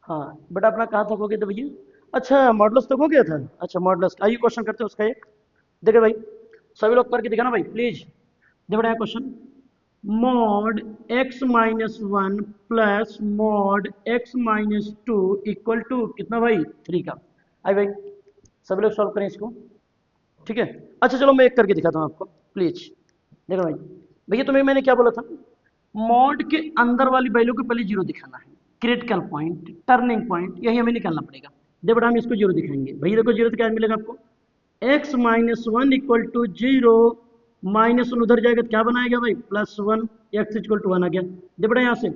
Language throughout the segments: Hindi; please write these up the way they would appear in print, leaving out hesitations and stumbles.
हाँ बेटा अपना कहाँ तक हो गया था भैया? अच्छा मॉडल्स तक हो गया था। अच्छा मॉडल्स आइए क्वेश्चन करते हैं उसका एक। देखिए भाई सभी लोग करके दिखाना भाई प्लीज। देखो बेटा question, mod x minus one plus mod x minus two equal to कितना भाई? थ्री का। आई भाई सभी लोग सॉल्व करें इसको। ठीक है। अच्छा चलो मैं एक करके दिखाता हूँ आपको प्लीज। देखो भाई, भैया तुम्हें मैंने क्या बोला था, मॉड के अंदर वाली वैल्यू को पहले जीरो दिखाना है। क्रिटिकल पॉइंट, टर्निंग पॉइंट यही हमें निकालना पड़ेगा। देखो बेटा हम इसको जीरो दिखाएंगे। भैया देखो जीरो तो क्या मिलेगा आपको, x minus one equal to zero. Minus one उधर जाएगा तो क्या बनाएगा भाई? Plus one. X equal to one आ गया। देखो बेटा यहाँ से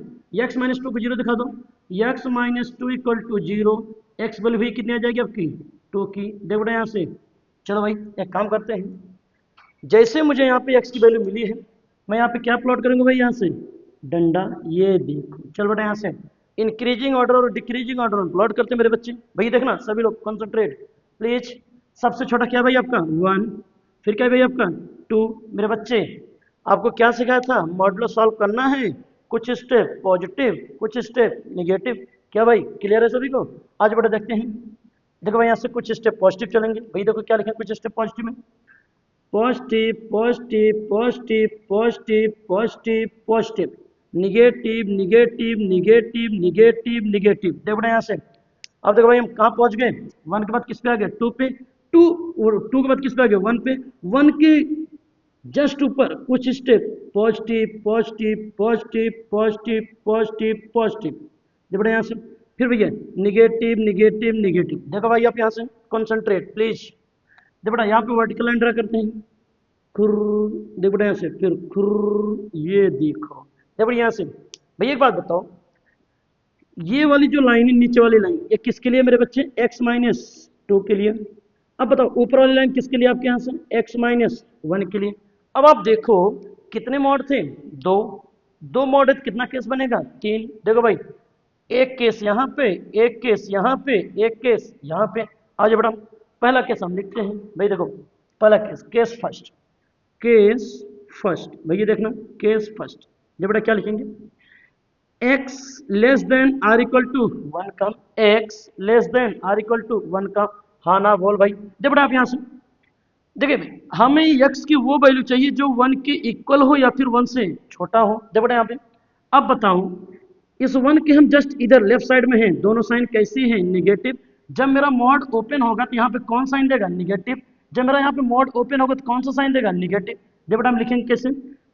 एक्स माइनस टू को जीरो दिखा दो। X minus two equal to zero. X value भी कितनी आ जाएगी आपकी? टू की। देखो बेटा यहाँ से, चलो भाई एक काम करते हैं, जैसे मुझे यहाँ पे x की वैल्यू मिली है, मैं यहाँ पे क्या प्लॉट करूंगा भाई? यहाँ से डंडा, ये देखो चल बेटा यहाँ से इंक्रीजिंग ऑर्डर और डिक्रीजिंग ऑर्डर में प्लॉट करते हैं मेरे बच्चे। भैया देखना सभी लोग कॉन्सेंट्रेट प्लीज। सबसे छोटा क्या भाई आपका? वन। फिर क्या भाई आपका? टू। मेरे बच्चे आपको क्या सिखाया था? मॉडुलो सॉल्व करना है, कुछ स्टेप पॉजिटिव कुछ स्टेप निगेटिव। क्या भाई क्लियर है सभी को? आज बेटा देखते हैं। देखो भाई यहाँ से कुछ स्टेप पॉजिटिव चलेंगे। भाई देखो क्या लिखे कुछ स्टेप पॉजिटिव में, positive positive positive positive positive positive, negative negative negative negative negative. देखो बेटा यहाँ से, अब देखो भाई हम कहाँ पहुंच गए? वन के बाद किस पे आ गए? टू पे। टू, और टू के बाद किस पे आ गए? वन पे। वन के जस्ट ऊपर कुछ step positive positive positive positive positive positive. देखो बेटा यहाँ से फिर भैया निगेटिव निगेटिव निगेटिव। देखो भाई आप यहाँ से कॉन्सेंट्रेट प्लीज। देखो बेटा यहाँ पे वर्टिकल लाइन ड्रा करते हैं, खुर। देखो बेटा यहाँ से फिर खुर, ये देखो। देखो यहाँ से भैया एक बात बताओ, ये वाली जो लाइन है नीचे वाली लाइन, ये किसके लिए मेरे बच्चे? एक्स माइनस टू के लिए। अब बताओ ऊपर वाली लाइन किसके लिए आपके यहाँ से? एक्स माइनस वन के लिए। अब आप देखो कितने मॉड थे? दो। दो मॉड है तो कितना केस बनेगा? तीन। देखो भाई एक केस यहाँ पे, एक केस यहाँ पे, एक केस यहाँ पे। आज बेटा पहला केस हम लिखते हैं। भाई देखो पहला case, case first. Case first भैया देखना, केस फर्स्ट। जब बेटा क्या लिखेंगे? X less than or equal to one का। X less than or equal to one का। हाँ ना बोल भाई। जब बेटा आप यहाँ से देखिए भाई, हमें x की वो वैल्यू चाहिए जो वन के इक्वल हो या फिर वन से छोटा हो। देखो बेटा यहाँ पे, अब बताओ इस वन के हम जस्ट इधर लेफ्ट साइड में हैं, दोनों साइन कैसी हैं? निगेटिव। जब मेरा मॉड ओपन होगा तो यहाँ पे कौन साइन देगा? निगेटिव। जब मेरा यहाँ पे मॉड ओपन होगा तो कौन सा साइन देगा? निगेटिव। देखो बेटा हम लिखेंगे कैसे?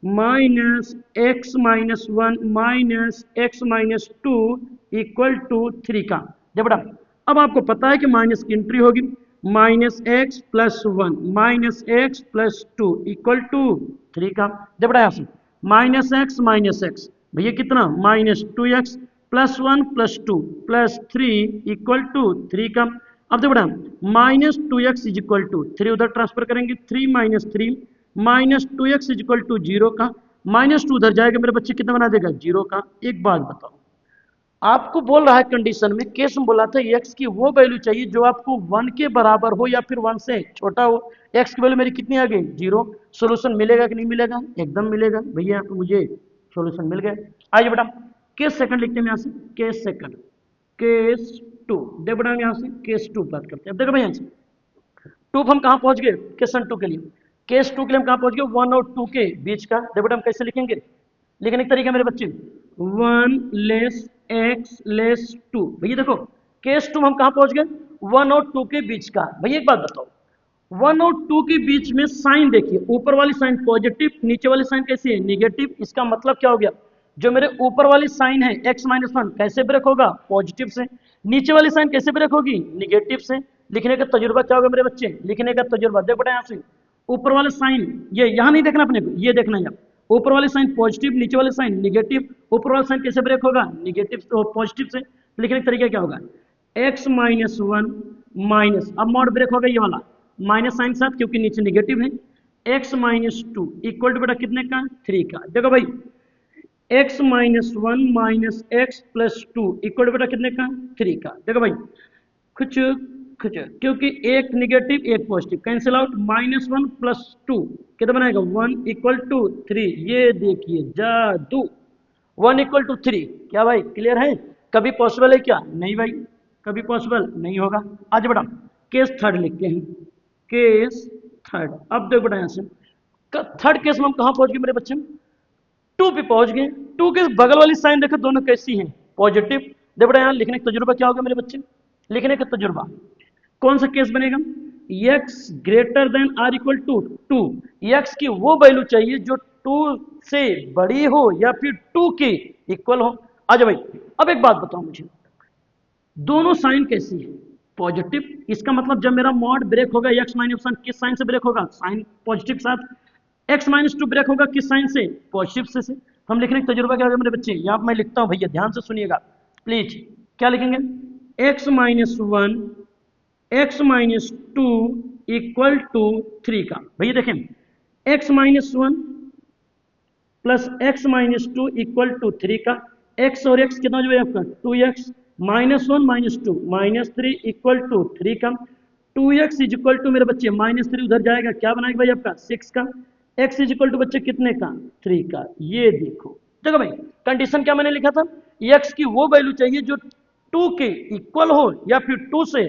Minus x minus one minus x minus two equal to three का। देखो बेटा अब आपको पता है कि माइनस की एंट्री होगी, minus x plus one minus x plus two equal to three का। देखो बेटा यहाँ से माइनस एक्स भैया कितना? Minus two x plus one plus two plus three equal to three का। अब देखो बेटा minus two x is equal to three, उधर ट्रांसफर करेंगे, three minus three minus two x is equal to zero का। माइनस टू उधर जाएगा मेरे बच्चे कितना बना देगा? जीरो का। एक बात बताओ, आपको बोल रहा है कंडीशन में, केस में बोला था एक्स की वो वैल्यू चाहिए जो आपको वन के बराबर हो या फिर वन से छोटा हो। एक्स की वैल्यू मेरी कितनी आ गई? जीरो। सोल्यूशन मिलेगा कि नहीं मिलेगा? एकदम मिलेगा भैया, यहाँ पे मुझे सोल्यूशन मिल गया। आइए बेटा केस सेकंड लिखते हैं यहाँ से, केस सेकंड, केस टू। देखो बेटा यहाँ से केस टू बात करते हैं। अब देखो भैया यहाँ से टू हम कहाँ पहुंच गए? क्वेश्चन टू के लिए। केस टू के लिए हम कहाँ पहुंच गए? वन और टू के बीच का। देखो बेटा हम कैसे लिखेंगे? लिखने का तरीका मेरे बच्चे, one less x less two. भैया देखो केस टू हम कहाँ पहुंच गए? वन और टू के बीच का। भैया एक बात बताओ, वन और टू के बीच में साइन देखिए, ऊपर वाली साइन पॉजिटिव, नीचे वाली साइन कैसी है? निगेटिव। इसका मतलब क्या हो गया? जो मेरे ऊपर वाली साइन है एक्स माइनस वन कैसे ब्रेक होगा? पॉजिटिव से। नीचे वाली साइन कैसे ब्रेक होगी? निगेटिव से। लिखने का तजुर्बा क्या होगा मेरे बच्चे? लिखने का तजुर्बा देखो बेटा यहाँ से ऊपर वाले साइन, ये यहाँ नहीं देखना अपने को, ये देखना है। ऊपर वाले साइन पॉजिटिव, नीचे वाले साइन निगेटिव। ऊपर वाला साइन कैसे ब्रेक होगा? निगेटिव तो पॉजिटिव से। लिखने का तरीका क्या होगा? एक्स माइनस वन माइनस, अब मॉड ब्रेक होगा ये वाला, माइनस साइन साथ क्योंकि नीचे निगेटिव है। X minus two equal to बेटा कितने का? थ्री का। देखो भाई x minus one minus x plus two equal to बेटा कितने का? थ्री का। देखो भाई कुछ कुछ, क्योंकि एक निगेटिव एक positive cancel out, minus one plus two कितना बनाएगा? One equal to three. ये देखिए जादू, वन इक्वल टू थ्री। क्या भाई क्लियर है? कभी पॉसिबल है क्या? नहीं भाई, कभी पॉसिबल नहीं होगा। आज बेटा केस थर्ड लिखते हैं, केस थर्ड। अब देखो बेटा यहाँ से थर्ड केस में हम कहाँ पहुंच गए मेरे बच्चे? टू पे पहुंच गए। टू के बगल वाली साइन देखो दोनों कैसी हैं? पॉजिटिव। देखो बेटा यहाँ लिखने का तजुर्बा क्या होगा मेरे बच्चे? लिखने का तजुर्बा कौन सा केस बनेगा? x greater than or equal to two. X की वो वैल्यू चाहिए जो टू से बड़ी हो या फिर टू के इक्वल हो। आजा भाई, अब एक बात बताओ मुझे, दोनों साइन कैसी है? पॉजिटिव। इसका मतलब जब मेरा मॉड ब्रेक होगा एक्स माइनस वन किस साइन से ब्रेक होगा? साइन पॉजिटिव के साथ। एक्स माइनस टू ब्रेक होगा किस साइन से? पॉजिटिव से। हम लिखने का तजुर्बा क्या होगा मेरे बच्चे? यहाँ मैं लिखता हूँ भैया, ध्यान से सुनिएगा प्लीज। क्या लिखेंगे? X minus one x minus two equal to three का। भैया देखें, x minus one plus x minus two equal to three का। एक्स और एक्स कितना जो है आपका? Two x minus one minus two minus three equal to three का। Two x is equal to मेरे बच्चे माइनस थ्री उधर जाएगा, क्या बनाएगा भाई आपका? सिक्स का। एक्स इज इक्वल टू बच्चे कितने का? थ्री का। ये देखो भाई, कंडीशन क्या मैंने लिखा था? एक्स की वो वैल्यू चाहिए जो टू के इक्वल हो या फिर टू से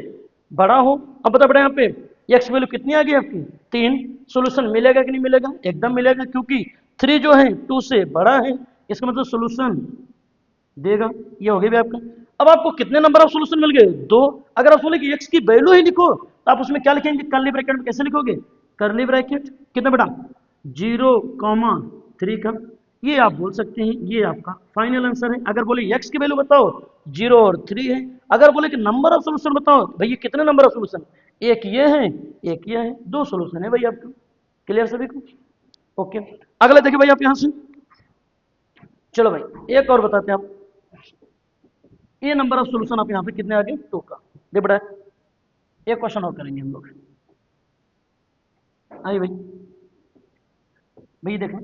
बड़ा हो। अब बता बेटा यहाँ पे एक्स वैल्यू कितनी आ गई आपकी? तीन। सोल्यूशन मिलेगा कि नहीं मिलेगा? एकदम मिलेगा, क्योंकि थ्री जो है टू से बड़ा है, इसका मतलब सोल्यूशन देगा। ये हो गया भी आपका। अब आपको कितने नंबर ऑफ सोल्यूशन मिल गए? दो। अगर आप बोले कि एक्स की वैल्यू ही लिखो तो आप उसमें क्या लिखेंगे? कर्ली ब्रैकेट में कैसे लिखोगे? कर्ली ब्रैकेट कितना बेटा? 0,3 का। ये आप बोल सकते हैं, ये आपका फाइनल आंसर है। अगर बोले एक्स की वैल्यू बताओ, 0 और 3 है। अगर बोले कि नंबर ऑफ सोल्यूशन बताओ, भैया कितने नंबर ऑफ सोल्यूशन? एक ये है, एक ये है, दो सोल्यूशन है भाई आपका। क्लियर सभी को? ओके, अगला देखिए भाई आप यहां से। चलो भाई एक और बताते हैं आप। ये नंबर ऑफ सोल्यूशन आप यहां पे कितने आ गए? 2 का। दे बड़ा एक क्वेश्चन और करेंगे हम लोग। आइए भाई, भैया देखें,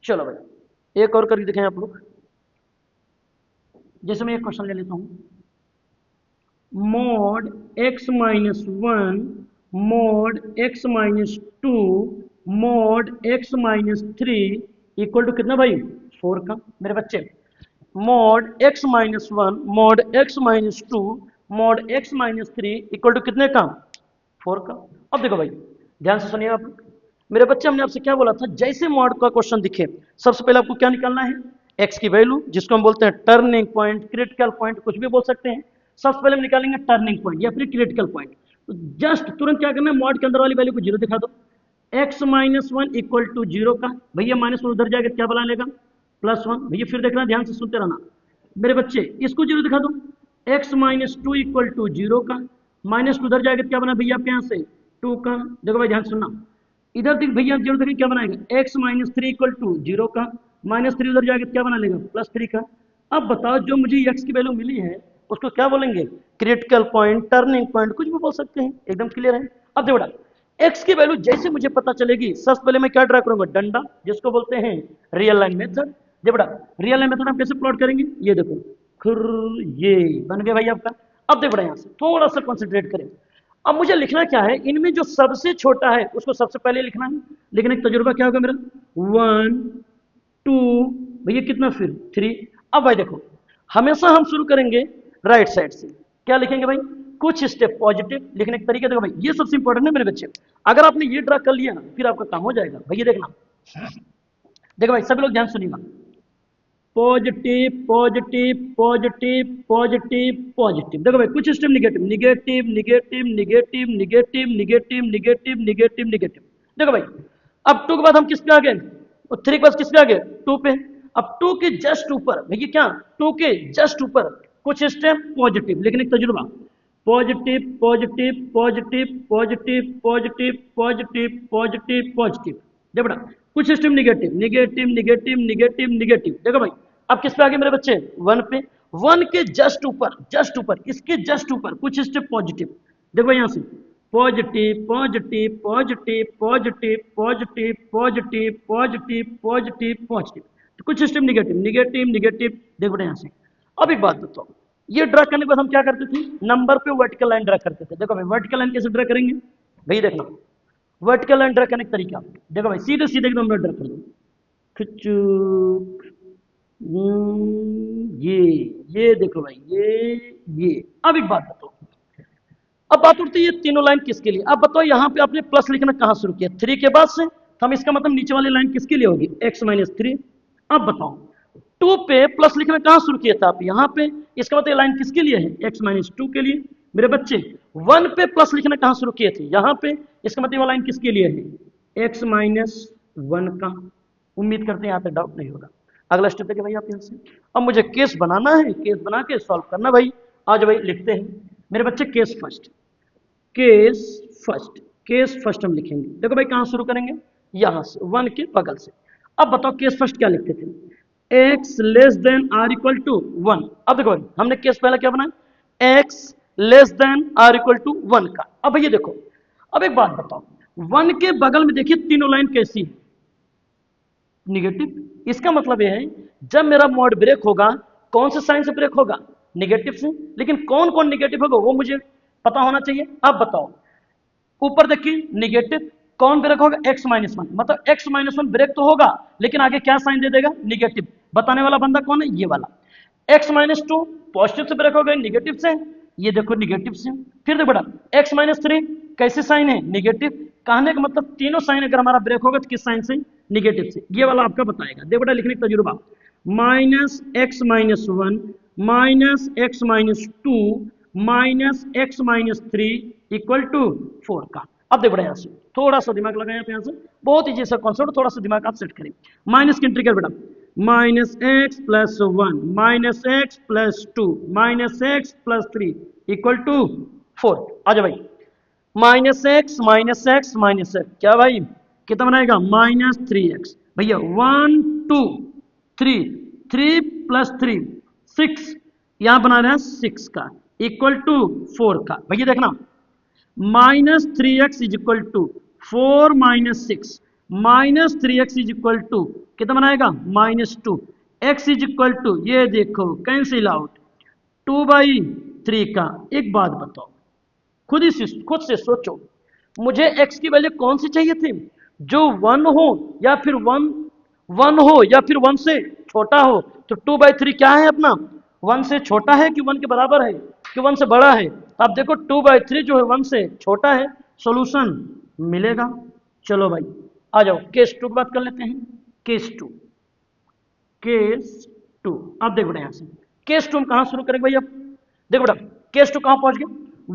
चलो भाई एक और करके दिखाएं आप लोग। जैसे मैं एक क्वेश्चन ले लेता हूं, mod x minus one mod x minus two mod x minus three equal to कितना भाई? 4 का। मेरे बच्चे mod x minus one mod x minus two mod x minus three equal to कितने का? 4 का। अब देखो भाई ध्यान से सुनिए आप लोग। मेरे बच्चे हमने आपसे क्या बोला था? जैसे मॉड का क्वेश्चन दिखे सबसे पहले आपको क्या निकालना है? एक्स की वैल्यू, जिसको हम बोलते हैं टर्निंग पॉइंट, क्रिटिकल पॉइंट, कुछ भी बोल सकते हैं। सबसे पहले हम निकालेंगे टर्निंग पॉइंट या फिर क्रिटिकल पॉइंट। तो जस्ट तुरंत क्या करना है? मॉड के अंदर वाली वैल्यू को जीरो दिखा दो। X minus one equal to zero का। भैया माइनस वन उधर जाएगा, क्या बना लेगा? Plus one. भैया फिर देखना, ध्यान से सुनते रहना मेरे बच्चे, इसको जीरो दिखा दो। X minus two equal to zero का। माइनस टू उधर जाएगा, क्या बना भैया आपके यहाँ से? टू का। देखो भाई ध्यान से सुनना, इधर देख भैया जीरो देखिए क्या बनाएगा? X minus three equal to zero का। माइनस थ्री उधर जाएगा, क्या बना लेगा? प्लस थ्री का। अब बताओ जो मुझे एक्स की वैल्यू मिली है उसको क्या बोलेंगे? क्रिटिकल पॉइंट, टर्निंग पॉइंट, कुछ भी बोल सकते हैं। एकदम क्लियर है? अब देखो बेटा, एक्स की वैल्यू जैसे मुझे पता चलेगी सबसे पहले मैं क्या ड्रा करूंगा? डंडा, जिसको बोलते हैं रियल लाइन मेथड। देखो बेटा, रियल लाइन मेथड हम कैसे प्लॉट करेंगे? ये देखो, खुर, ये बन गया भाई आपका। अब देखो बेटा यहाँ से थोड़ा सा कॉन्सेंट्रेट करें। अब मुझे लिखना क्या है? इनमें जो सबसे छोटा है उसको सबसे पहले लिखना है। लिखने का तजुर्बा क्या होगा मेरा? 1 2, भैया कितना फिर? 3। अब भाई देखो, हमेशा हम शुरू करेंगे राइट साइड से। क्या लिखेंगे भाई? कुछ स्टेप पॉजिटिव। लिखने के तरीके देखो भाई, ये सबसे इंपॉर्टेंट है मेरे बच्चे। अगर आपने ये ड्रा कर लिया ना फिर आपका काम हो जाएगा। भैया देखना, देखो भाई सभी लोग ध्यान सुनिएगा। Positive positive positive positive positive. देखो भाई कुछ step negative negative negative negative negative negative negative negative negative. देखो भाई अब टू के बाद हम किस पे आ गए? और थ्री के बाद किस पे आ गए? टू पे। अब टू के जस्ट ऊपर भैया क्या? टू के जस्ट ऊपर कुछ स्टेप पॉजिटिव। लिखने का तजुर्बा, positive positive positive positive positive positive positive positive. देखो बेटा कुछ step negative negative negative negative negative. देखो भाई अब किस पे आ गए मेरे बच्चे? वन पे। वन के जस्ट ऊपर इसके जस्ट ऊपर कुछ स्टेप पॉजिटिव। देखो यहाँ से positive positive positive positive positive positive positive positive positive. तो कुछ स्टेप निगेटिव निगेटिव निगेटिव। देखो बेटा यहाँ से। अब एक बात बताओ, ये ड्रा करने के बाद हम क्या करते थे? नंबर पे वर्टिकल लाइन ड्रा करते थे। देखो भाई वर्टिकल लाइन कैसे ड्रा करेंगे? भाई देखना, वर्टिकल लाइन ड्रा करने का तरीका देखो भाई, सीधे सीधे एकदम ड्रा कर दो, खिचू ये देखो भाई, ये अब एक बात बताओ, अब बात उठती है ये तीनों लाइन किसके लिए। अब बताओ यहाँ पे आपने प्लस लिखना कहाँ शुरू किया, 3 के बाद से, तो हम इसका मतलब नीचे वाली लाइन किसके लिए होगी, x-3। अब बताओ 2 पे प्लस लिखना कहाँ शुरू किया था आप, यहाँ पे, इसका मतलब ये लाइन किसके लिए है, x-2 के लिए। मेरे बच्चे 1 पे प्लस लिखना कहाँ शुरू किए थे, यहाँ पे, इसका मतलब ये लाइन किसके लिए है, x-1 का। उम्मीद करते हैं यहाँ पे डाउट नहीं होगा। अगला स्टेप देखिए भाई आप यहाँ से, अब मुझे केस बनाना है, केस बना के सॉल्व करना भाई। आज भाई लिखते हैं मेरे बच्चे case first, case first, case first हम लिखेंगे। देखो भाई कहाँ शुरू करेंगे, यहां से 1 के बगल से। अब बताओ केस फर्स्ट क्या लिखते थे, x less than or equal to 1। अब देखो भाई हमने केस पहला क्या बनाया, x less than or equal to 1 का। अब भैया देखो, अब एक बात बताओ, 1 के बगल में देखिए तीनों लाइन कैसी है, निगेटिव। इसका मतलब यह है जब मेरा मोड ब्रेक होगा, कौन से साइन से ब्रेक होगा, निगेटिव से। लेकिन कौन कौन निगेटिव होगा वो मुझे पता होना चाहिए। अब बताओ ऊपर देखिए निगेटिव, कौन ब्रेक होगा, x-1, मतलब x-1 ब्रेक तो होगा, लेकिन आगे क्या साइन दे देगा, निगेटिव। बताने वाला बंदा कौन है, ये वाला। x-2 पॉजिटिव से ब्रेक हो गए, निगेटिव से, ये देखो निगेटिव से। फिर देखो बेटा x-3 कैसे साइन है, निगेटिव। कहने का मतलब तीनों साइन अगर हमारा ब्रेक होगा तो किस साइन से, निगेटिव से। ये वाला आपका बताएगा। देखो बेटा लिखने का तजुर्बा, -x-1 -x-2 -x-3 equal to 4 का। अब देखो यहाँ से थोड़ा सा दिमाग लगाएं आप, यहाँ से बहुत ईजी सा कॉन्सेप्ट, थोड़ा सा दिमाग आप सेट करें। माइनस की एंट्री कर बेटा, -x+1 -x+2 -x+3 equal to 4। आ जाओ भाई, -x क्या भाई, कितना बनाएगा, -3x। भैया 1 2 3, 3 + 3 6, यहां बना रहे हैं 6 का इक्वल टू 4 का। भैया देखना, -3x is equal to 4 - 6, -3x is equal to कितना बनाएगा, -2, x इज इक्वल टू, ये देखो कैंसिल आउट, 2/3 का। एक बात बताओ, खुद से सोचो, मुझे x की वैल्यू कौन सी चाहिए थी, जो 1 हो या फिर 1 हो या फिर 1 से छोटा हो। तो 2/3 क्या है अपना, 1 से छोटा है कि 1 के बराबर है कि 1 से बड़ा है। अब देखो 2/3 जो है 1 से छोटा है, सॉल्यूशन मिलेगा। चलो भाई आ जाओ केस 2 की बात कर लेते हैं। Case 2, case 2। अब देखो बेटा यहाँ से केस 2 हम कहाँ शुरू करेंगे भाई, अब देखो बेटा केस 2 कहाँ पहुंच गया,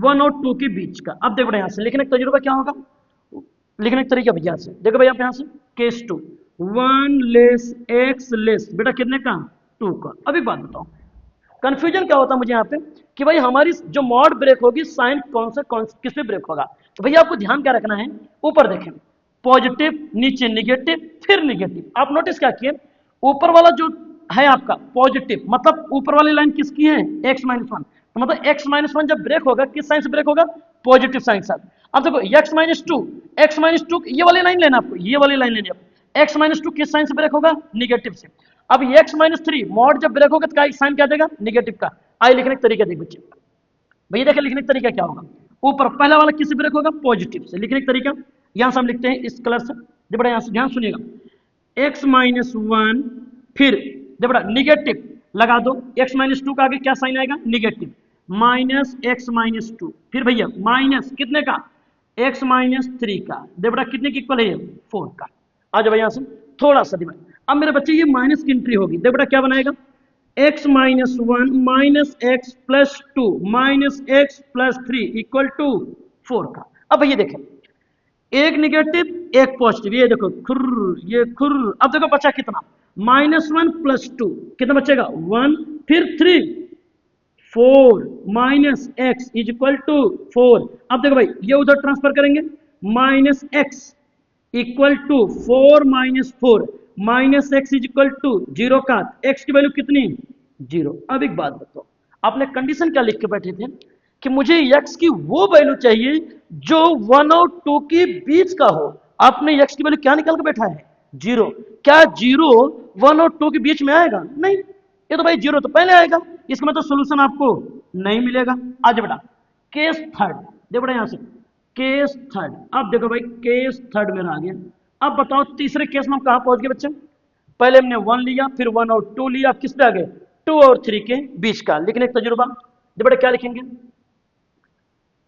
1 और 2 के बीच का। अब देखो बेटा यहाँ से लिखने का तजुर्बा क्या होगा, लिखने का तरीका भैया से देखो भाई आप यहाँ से, केस 2 1 लेस x लेस बेटा कितने का, 2 का। अभी बात बताओ कंफ्यूजन क्या होता है मुझे यहाँ पे कि भाई हमारी जो मॉड ब्रेक होगी साइन कौन से किस पे ब्रेक होगा। तो भैया आपको ध्यान क्या रखना है, ऊपर देखें पॉजिटिव, नीचे निगेटिव, फिर निगेटिव। आप नोटिस क्या किए, ऊपर वाला जो है आपका पॉजिटिव, मतलब ऊपर वाली लाइन किसकी है, x-1। तो मतलब x-1 जब ब्रेक होगा किस साइन से ब्रेक होगा, पॉजिटिव साइन से। अब देखो x-2 ये वाली लाइन लेना आपको, ये वाली लाइन लेनी आपको। x-2 किस साइन से ब्रेक होगा, निगेटिव से। अब x-3 मॉड जब ब्रेक होगा तो साइन क्या देगा, निगेटिव का। आइए लिखने का तरीका देख बच्चे, भैया देखिए लिखने का तरीका क्या होगा, ऊपर पहला वाला किससे ब्रेक होगा, पॉजिटिव से। लिखने का तरीका यहां से हम लिखते हैं इस कलर से, जब बड़ा यहां से ध्यान सुनिएगा, x-1 फिर जब बड़ा निगेटिव लगा दो, x-2 का आगे क्या साइन आएगा, निगेटिव, -x-2 फिर भैया माइनस कितने का, x-3 का। जब बड़ा कितने की इक्वल है, 4 का। आ जाओ यहां से थोड़ा सा दिमाग। अब मेरे बच्चे ये माइनस की एंट्री होगी, देख बेटा क्या बनाएगा, x-1 -x+2 -x+3 equal to 4 का। अब भैया देखें एक निगेटिव एक पॉजिटिव, ये देखो खुर्र, ये खुर्र। अब देखो बचा कितना, -1 + 2 कितना बचेगा, 1 फिर 3 4 -x इज इक्वल टू 4। अब देखो भाई ये उधर ट्रांसफर करेंगे, -x equal to 4 - 4 -x is equal to 0 का। x की वैल्यू कितनी, 0। अब एक बात बताओ, आपने कंडीशन क्या लिख के बैठे थे कि मुझे x की वो वैल्यू चाहिए जो 1 और 2 के बीच का हो। आपने x की वैल्यू क्या निकाल के बैठा है, 0। क्या 0 1 और 2 के बीच में आएगा, नहीं। ये तो भाई 0 तो पहले आएगा, इसका मतलब सोल्यूशन आपको नहीं मिलेगा। आज बेटा केस थर्ड, देखो बेटा यहां से केस थर्ड। अब देखो भाई केस थर्ड मेरा आ गया। अब बताओ तीसरे केस में हम कहां पहुंच गए बच्चे, पहले हमने 1 लिया, फिर 1 और 2 लिया, अब किस पे आ गए 2 और 3 के बीच का। लेकिन एक तजुर्बा, देखो बेटा क्या लिखेंगे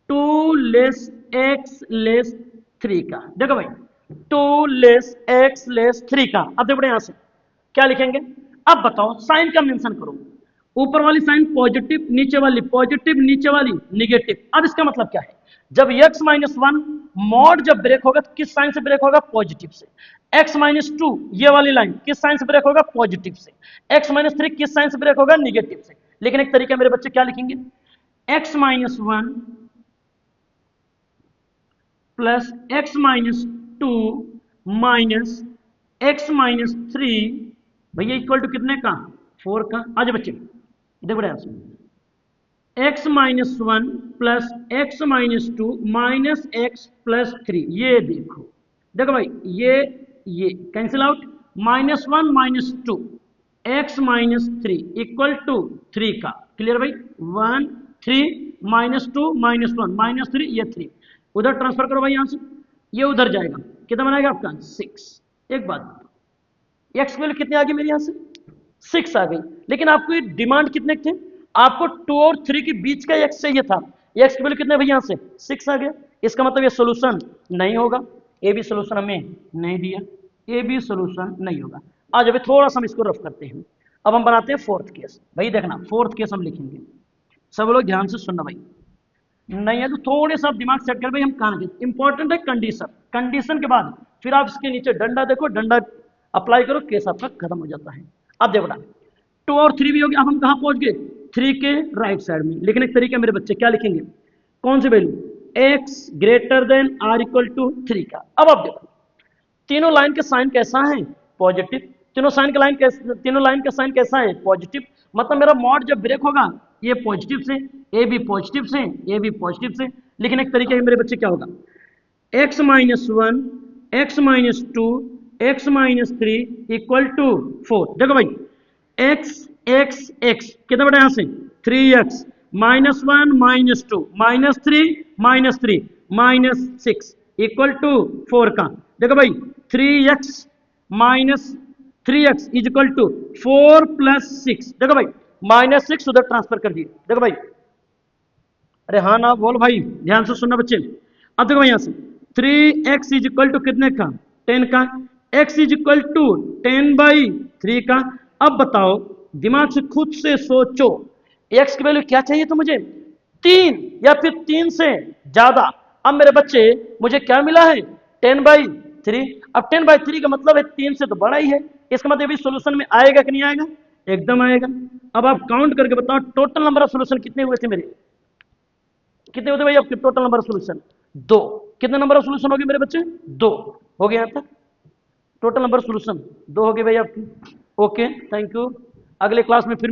2 लेस x लेस 3 का। देखो भाई 2 लेस x लेस 3 का। अब देखो यहां से क्या लिखेंगे, अब बताओ साइन का मेंशन करो। ऊपर वाली साइन पॉजिटिव, नीचे वाली पॉजिटिव, नीचे वाली निगेटिव। अब इसका मतलब क्या है, जब x माइनस 1 मॉड जब ब्रेक होगा तो किस साइन से ब्रेक होगा, पॉजिटिव से। x माइनस 2 ये वाली लाइन किस साइन से ब्रेक होगा, पॉजिटिव से। x माइनस 3 किस साइन से ब्रेक होगा, निगेटिव से। लेकिन एक तरीका मेरे बच्चे क्या लिखेंगे, x minus 1 plus x minus 2 minus x minus 3 भैया इक्वल टू कितने का, 4 का। आज बच्चे देखो x minus 1 plus x minus 2 minus x plus 3। ये देखो, देखो भाई ये cancel out, minus 1 minus 2 x minus 3 equal to 3 का। क्लियर भाई, 1 3 माइनस 2 माइनस 1 माइनस 3, ये 3 उधर ट्रांसफर करो भाई, यहां से ये उधर जाएगा, कितना बनाएगा आपका 6। एक बात x की वैल्यू कितनी आ गई मेरे यहां से 6 आ गई। लेकिन आपको ये डिमांड कितने थे, आपको 2 और 3 के बीच का x चाहिए था। x की वैल्यू कितने भैया यहां से 6 आ गया। इसका मतलब ये सोल्यूशन नहीं होगा, ये भी सोल्यूशन हमें नहीं दिया, ये भी सोल्यूशन नहीं होगा। आज अभी थोड़ा सा हम इसको रफ करते हैं। अब हम बनाते हैं फोर्थ केस। भाई देखना फोर्थ केस हम लिखेंगे, सब लोग ध्यान से सुनना भाई, नहीं है तो थोड़े सा दिमाग सेट कर भाई हम कहां गए। इंपॉर्टेंट है कंडीशन, कंडीशन के बाद फिर आप इसके नीचे डंडा देखो, डंडा अप्लाई करो, केस आपका खत्म हो जाता है। अब देखो ना 2 और 3 भी हो गया, अब हम कहां पहुंच गए 3 के राइट साइड में। लेकिन एक तरीका मेरे बच्चे क्या लिखेंगे, कौन सी value, x greater than or equal to 3 का। अब आप देखो तीनों लाइन के साइन कैसा है, पॉजिटिव। तीनों लाइन का साइन कैसा है, पॉजिटिव। मतलब मेरा मॉड जब ब्रेक होगा ये पॉजिटिव से, ए भी पॉजिटिव से, ए भी पॉजिटिव से। लेकिन एक तरीके मेरे बच्चे क्या होगा, x minus 1 x minus 2 x minus 3 equal to 4। देखो भाई x x x कितना बड़ा यहां से 3x minus 1 minus 2 minus 3 minus 6 equal to 4 का। देखो भाई 3x minus 3x is equal to 4 plus 6। देखो भाई माइनस 6 उधर ट्रांसफर कर दिए। देखो भाई, अरे हाँ ना बोल भाई, ध्यान से सुनना बच्चे। अब देखो भाई यहां से 3x इज इक्वल टू कितने का 10 का, x इज इक्वल टू 10/3 का। अब बताओ दिमाग से खुद से सोचो, x की वैल्यू क्या चाहिए तो मुझे 3 या फिर 3 से ज्यादा। अब मेरे बच्चे मुझे क्या मिला है 10/3। अब 10/3 का मतलब है 3 से तो बड़ा ही है, इसका मतलब भी सोल्यूशन में आएगा कि नहीं आएगा, एकदम आएगा। अब आप काउंट करके बताओ टोटल नंबर ऑफ सोल्यूशन कितने हुए थे मेरे, कितने होते भाई आपके टोटल नंबर ऑफ सोल्यूशन 2। कितने नंबर ऑफ सोल्यूशन हो गए मेरे बच्चे 2 हो गए। यहां तक टोटल नंबर ऑफ सोल्यूशन 2 हो गए भाई आपके। ओके थैंक यू, अगले क्लास में फिर